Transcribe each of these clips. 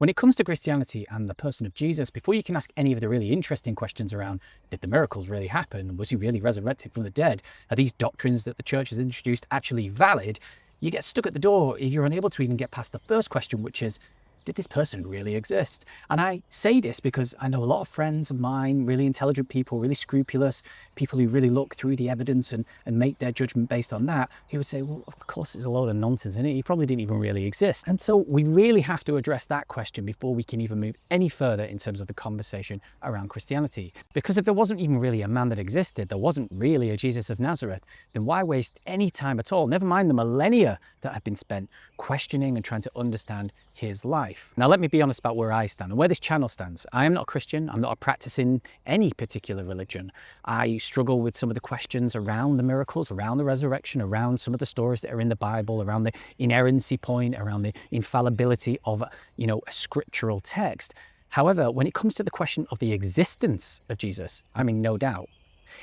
When it comes to Christianity and the person of Jesus, before you can ask any of the really interesting questions around, did the miracles really happen? Was he really resurrected from the dead? Are these doctrines that the church has introduced actually valid? You get stuck at the door if you're unable to even get past the first question, which is, did this person really exist? And I say this because I know a lot of friends of mine, really intelligent people, really scrupulous, people who really look through the evidence and make their judgment based on that, who would say, well, of course, it's a load of nonsense, isn't it? He probably didn't even really exist. And so we really have to address that question before we can even move any further in terms of the conversation around Christianity. Because if there wasn't even really a man that existed, there wasn't really a Jesus of Nazareth, then why waste any time at all? Never mind the millennia that have been spent questioning and trying to understand his life. Now, let me be honest about where I stand and where this channel stands. I am not a Christian. I'm not practicing any particular religion. I struggle with some of the questions around the miracles, around the resurrection, around some of the stories that are in the Bible, around the inerrancy point, around the infallibility of, a scriptural text. However, when it comes to the question of the existence of Jesus, I'm in no doubt.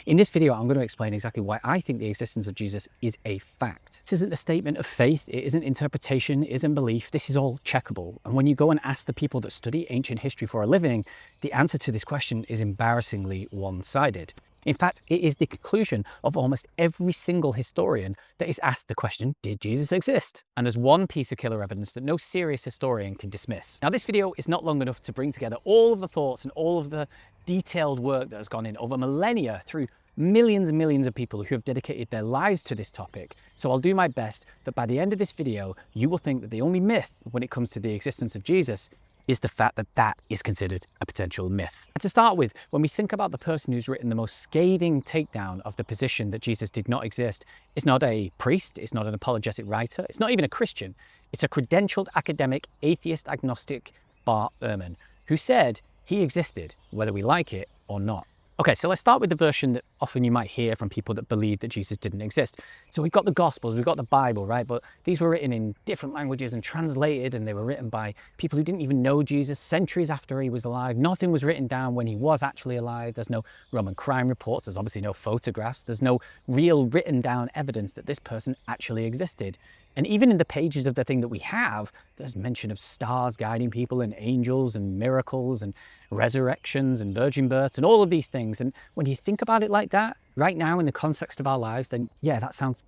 In this video, I'm going to explain exactly why I think the existence of Jesus is a fact. This isn't a statement of faith, it isn't interpretation, it isn't belief, this is all checkable. And when you go and ask the people that study ancient history for a living, the answer to this question is embarrassingly one-sided. In fact, it is the conclusion of almost every single historian that is asked the question, did Jesus exist? And there's one piece of killer evidence that no serious historian can dismiss. Now, this video is not long enough to bring together all of the thoughts and all of the detailed work that has gone in over millennia through millions and millions of people who have dedicated their lives to this topic. So I'll do my best that by the end of this video, you will think that the only myth when it comes to the existence of Jesus is the fact that that is considered a potential myth. And to start with, when we think about the person who's written the most scathing takedown of the position that Jesus did not exist, it's not a priest, it's not an apologetic writer, it's not even a Christian. It's a credentialed academic, atheist agnostic Bart Ehrman, who said he existed, whether we like it or not. Okay, so let's start with the version that often you might hear from people that believe that Jesus didn't exist. So we've got the Gospels, we've got the Bible, right? But these were written in different languages and translated, and they were written by people who didn't even know Jesus centuries after he was alive. Nothing was written down when he was actually alive. There's no Roman crime reports, there's obviously no photographs, there's no real written down evidence that this person actually existed. And even in the pages of the thing that we have, there's mention of stars guiding people and angels and miracles and resurrections and virgin births and all of these things. And when you think about it like that, right now in the context of our lives, then yeah, that sounds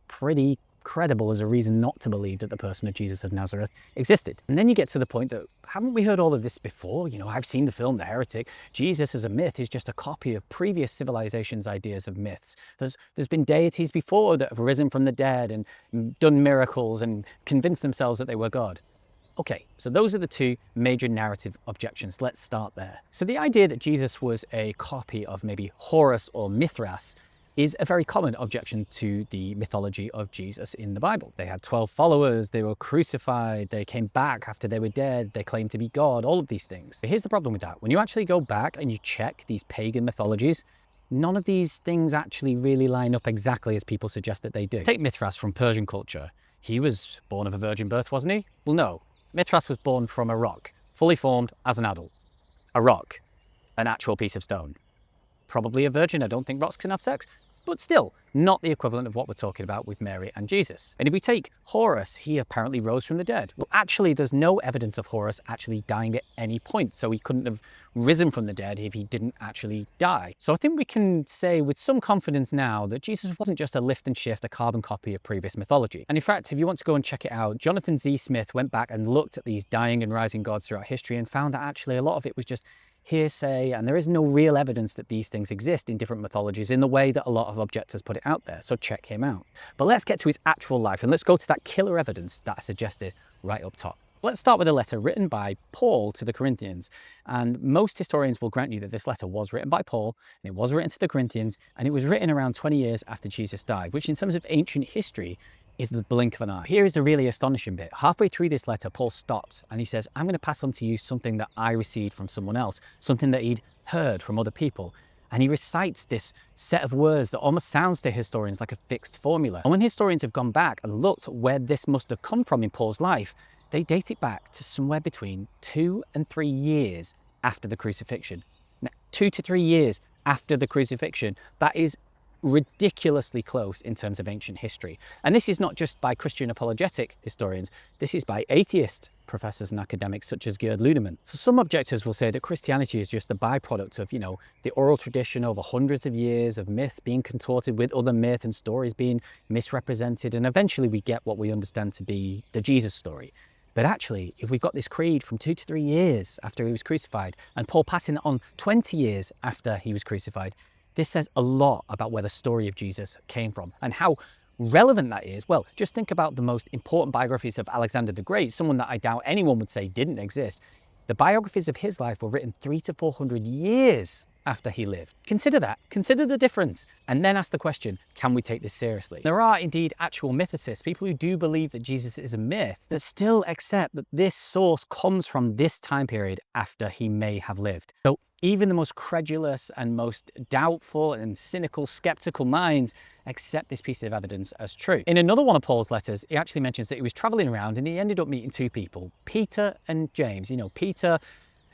pretty credible as a reason not to believe that the person of Jesus of Nazareth existed. And then you get to the point that, haven't we heard all of this before? I've seen the film The Heretic. Jesus as a myth is just a copy of previous civilizations' ideas of myths. There's been deities before that have risen from the dead and done miracles and convinced themselves that they were God. Okay, so those are the two major narrative objections. Let's start there. So the idea that Jesus was a copy of maybe Horus or Mithras is a very common objection to the mythology of Jesus in the Bible. They had 12 followers, they were crucified, they came back after they were dead, they claimed to be God, all of these things. But here's the problem with that. When you actually go back and you check these pagan mythologies, none of these things actually really line up exactly as people suggest that they do. Take Mithras from Persian culture. He was born of a virgin birth, wasn't he? Well, no. Mithras was born from a rock, fully formed as an adult. A rock, an actual piece of stone. Probably a virgin. I don't think rocks can have sex, but still not the equivalent of what we're talking about with Mary and Jesus. And if we take Horus, he apparently rose from the dead. Well, actually, there's no evidence of Horus actually dying at any point, so he couldn't have risen from the dead if he didn't actually die. So I think we can say with some confidence now that Jesus wasn't just a lift and shift, a carbon copy of previous mythology. And in fact, if you want to go and check it out, Jonathan Z. Smith went back and looked at these dying and rising gods throughout history and found that actually a lot of it was just hearsay, and there is no real evidence that these things exist in different mythologies in the way that a lot of objectors put it out there, so check him out. But let's get to his actual life, and let's go to that killer evidence that I suggested right up top. Let's start with a letter written by Paul to the Corinthians, and most historians will grant you that this letter was written by Paul, and it was written to the Corinthians, and it was written around 20 years after Jesus died, which in terms of ancient history is the blink of an eye. Here is the really astonishing bit. Halfway through this letter, Paul stops and he says, I'm going to pass on to you something that I received from someone else, something that he'd heard from other people. And he recites this set of words that almost sounds to historians like a fixed formula. And when historians have gone back and looked at where this must have come from in Paul's life, they date it back to somewhere between 2 and 3 years after the crucifixion. Now, 2 to 3 years after the crucifixion, that is ridiculously close in terms of ancient history. And this is not just by Christian apologetic historians, this is by atheist professors and academics such as Gerd Ludemann. So some objectors will say that Christianity is just the byproduct of, the oral tradition over hundreds of years of myth being contorted with other myth and stories being misrepresented, and eventually we get what we understand to be the Jesus story. But actually, if we've got this creed from 2 to 3 years after he was crucified, and Paul passing it on 20 years after he was crucified, this says a lot about where the story of Jesus came from and how relevant that is. Well, just think about the most important biographies of Alexander the Great, someone that I doubt anyone would say didn't exist. The biographies of his life were written 300 to 400 years after he lived. Consider that, consider the difference, and then ask the question, can we take this seriously? There are indeed actual mythicists, people who do believe that Jesus is a myth, that still accept that this source comes from this time period after he may have lived. So even the most credulous and most doubtful and cynical, skeptical minds accept this piece of evidence as true. In another one of Paul's letters, he actually mentions that he was traveling around and he ended up meeting two people, Peter and James. Peter,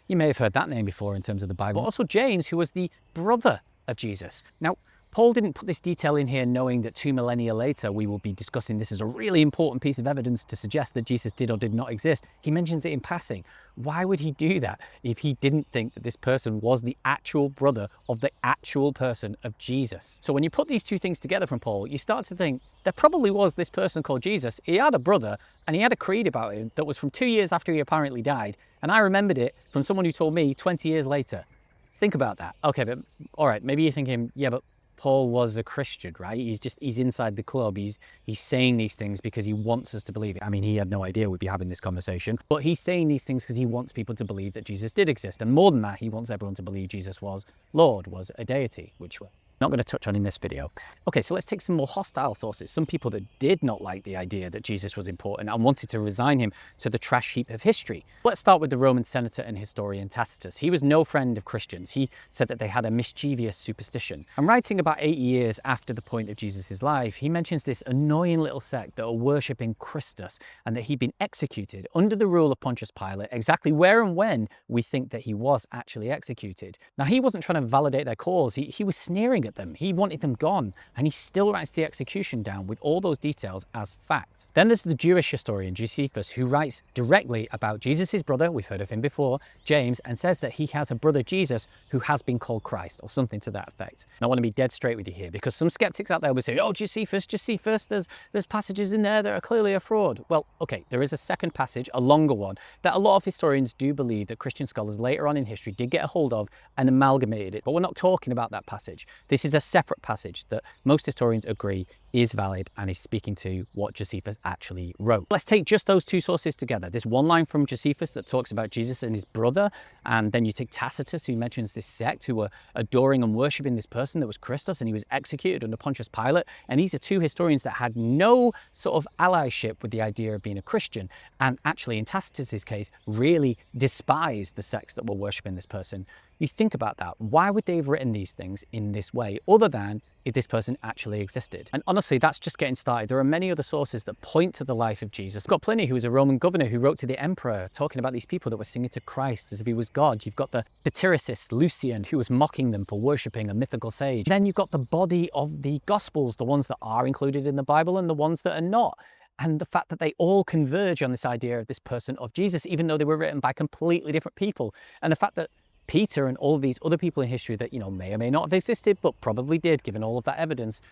you may have heard that name before in terms of the Bible, but also James, who was the brother of Jesus. Now, Paul didn't put this detail in here knowing that 2 millennia later we will be discussing this as a really important piece of evidence to suggest that Jesus did or did not exist. He mentions it in passing. Why would he do that if he didn't think that this person was the actual brother of the actual person of Jesus? So when you put these two things together from Paul, you start to think there probably was this person called Jesus. He had a brother and he had a creed about him that was from 2 years after he apparently died. And I remembered it from someone who told me 20 years later. Think about that. Okay, but all right, maybe you're thinking, yeah, but Paul was a Christian, right? He's inside the club. He's saying these things because he wants us to believe it. I mean, he had no idea we'd be having this conversation, but he's saying these things because he wants people to believe that Jesus did exist. And more than that, he wants everyone to believe Jesus was Lord, was a deity, which we're not going to touch on in this video. Okay, so let's take some more hostile sources. Some people that did not like the idea that Jesus was important and wanted to resign him to the trash heap of history. Let's start with the Roman senator and historian Tacitus. He was no friend of Christians. He said that they had a mischievous superstition. And writing about 80 years after the point of Jesus' life, he mentions this annoying little sect that are worshipping Christus and that he'd been executed under the rule of Pontius Pilate, exactly where and when we think that he was actually executed. Now, he wasn't trying to validate their cause. He was sneering at them. He wanted them gone, and he still writes the execution down with all those details as fact. Then there's the Jewish historian Josephus, who writes directly about Jesus' brother, we've heard of him before, James, and says that he has a brother Jesus who has been called Christ, or something to that effect. And I want to be dead straight with you here, because some skeptics out there will say, oh, Josephus, there's passages in there that are clearly a fraud. Well, okay, there is a second passage, a longer one, that a lot of historians do believe that Christian scholars later on in history did get a hold of and amalgamated it, but we're not talking about that passage. This is a separate passage that most historians agree is valid and is speaking to what Josephus actually wrote. Let's take just those two sources together. There's one line from Josephus that talks about Jesus and his brother, and then you take Tacitus, who mentions this sect who were adoring and worshipping this person that was Christus, and he was executed under Pontius Pilate. And these are two historians that had no sort of allyship with the idea of being a Christian, and actually in Tacitus's case really despised the sects that were worshipping this person. You think about that. Why would they have written these things in this way, other than if this person actually existed? And honestly, that's just getting started. There are many other sources that point to the life of Jesus. You've got Pliny, who was a Roman governor, who wrote to the emperor, talking about these people that were singing to Christ as if he was God. You've got the satiricist Lucian, who was mocking them for worshipping a mythical sage. Then you've got the body of the Gospels, the ones that are included in the Bible and the ones that are not. And the fact that they all converge on this idea of this person of Jesus, even though they were written by completely different people. And the fact that Peter and all of these other people in history that, may or may not have existed, but probably did, given all of that evidence,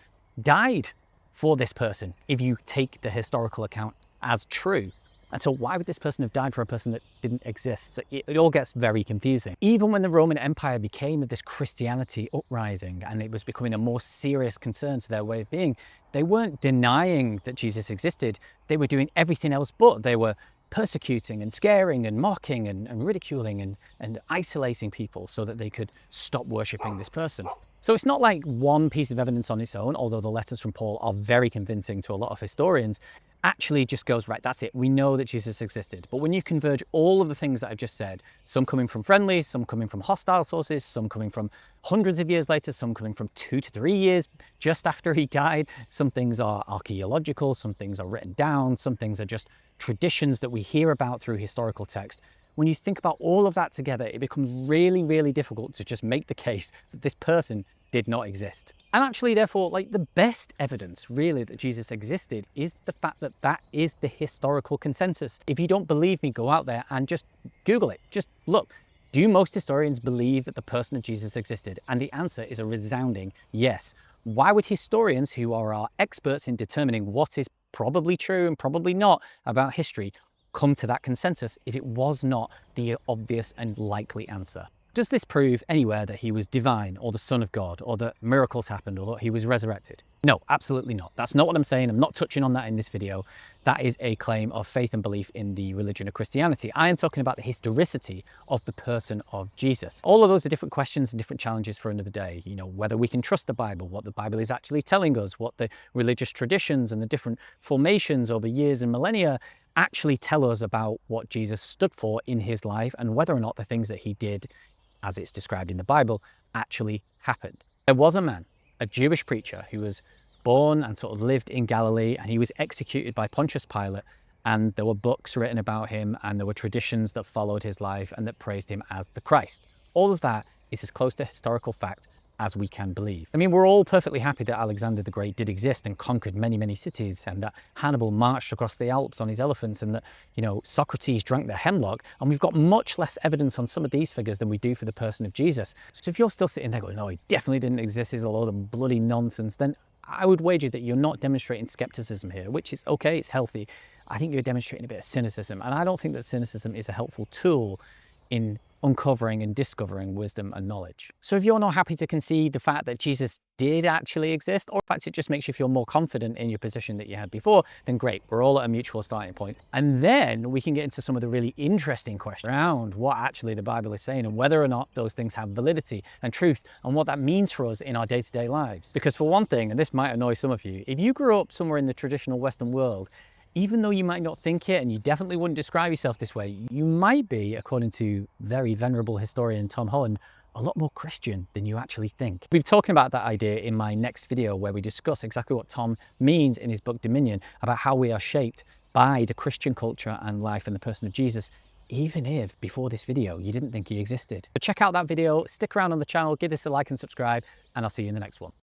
died for this person, if you take the historical account as true. And so why would this person have died for a person that didn't exist? So it all gets very confusing. Even when the Roman Empire became this Christianity uprising and it was becoming a more serious concern to their way of being, they weren't denying that Jesus existed. They were doing everything else but. They were persecuting and scaring and mocking and ridiculing and isolating people so that they could stop worshipping this person. So it's not like one piece of evidence on its own, although the letters from Paul are very convincing to a lot of historians, actually just goes, right, that's it. We know that Jesus existed. But when you converge all of the things that I've just said, some coming from friendly, some coming from hostile sources, some coming from hundreds of years later, some coming from 2 to 3 years just after he died, some things are archaeological, some things are written down, some things are just traditions that we hear about through historical text. When you think about all of that together, it becomes really, really difficult to just make the case that this person did not exist. And actually, therefore, like the best evidence really that Jesus existed is the fact that that is the historical consensus. If you don't believe me, go out there and just Google it. Just look. Do most historians believe that the person of Jesus existed? And the answer is a resounding yes. Why would historians, who are our experts in determining what is probably true and probably not about history, come to that consensus if it was not the obvious and likely answer? Does this prove anywhere that he was divine or the Son of God or that miracles happened or that he was resurrected? No, absolutely not. That's not what I'm saying. I'm not touching on that in this video. That is a claim of faith and belief in the religion of Christianity. I am talking about the historicity of the person of Jesus. All of those are different questions and different challenges for another day. You know, whether we can trust the Bible, what the Bible is actually telling us, what the religious traditions and the different formations over years and millennia actually tell us about what Jesus stood for in his life and whether or not the things that he did, as it's described in the Bible, actually happened. There was a man, a Jewish preacher, who was born and sort of lived in Galilee, and he was executed by Pontius Pilate, and there were books written about him, and there were traditions that followed his life and that praised him as the Christ. All of that is as close to historical fact as we can believe. I mean, we're all perfectly happy that Alexander the Great did exist and conquered many, many cities, and that Hannibal marched across the Alps on his elephants, and that, you know, Socrates drank the hemlock. And we've got much less evidence on some of these figures than we do for the person of Jesus. So if you're still sitting there going, no, he definitely didn't exist, he's a load of bloody nonsense, then I would wager that you're not demonstrating skepticism here, which is okay, it's healthy. I think you're demonstrating a bit of cynicism, and I don't think that cynicism is a helpful tool in uncovering and discovering wisdom and knowledge. So if you're not happy to concede the fact that Jesus did actually exist, or in fact it just makes you feel more confident in your position that you had before, then great, we're all at a mutual starting point. And then we can get into some of the really interesting questions around what actually the Bible is saying and whether or not those things have validity and truth and what that means for us in our day-to-day lives. Because for one thing, and this might annoy some of you, if you grew up somewhere in the traditional Western world, even though you might not think it, and you definitely wouldn't describe yourself this way, you might be, according to very venerable historian Tom Holland, a lot more Christian than you actually think. We'll be talking about that idea in my next video, where we discuss exactly what Tom means in his book Dominion, about how we are shaped by the Christian culture and life and the person of Jesus, even if before this video you didn't think he existed. So check out that video, stick around on the channel, give this a like and subscribe, and I'll see you in the next one.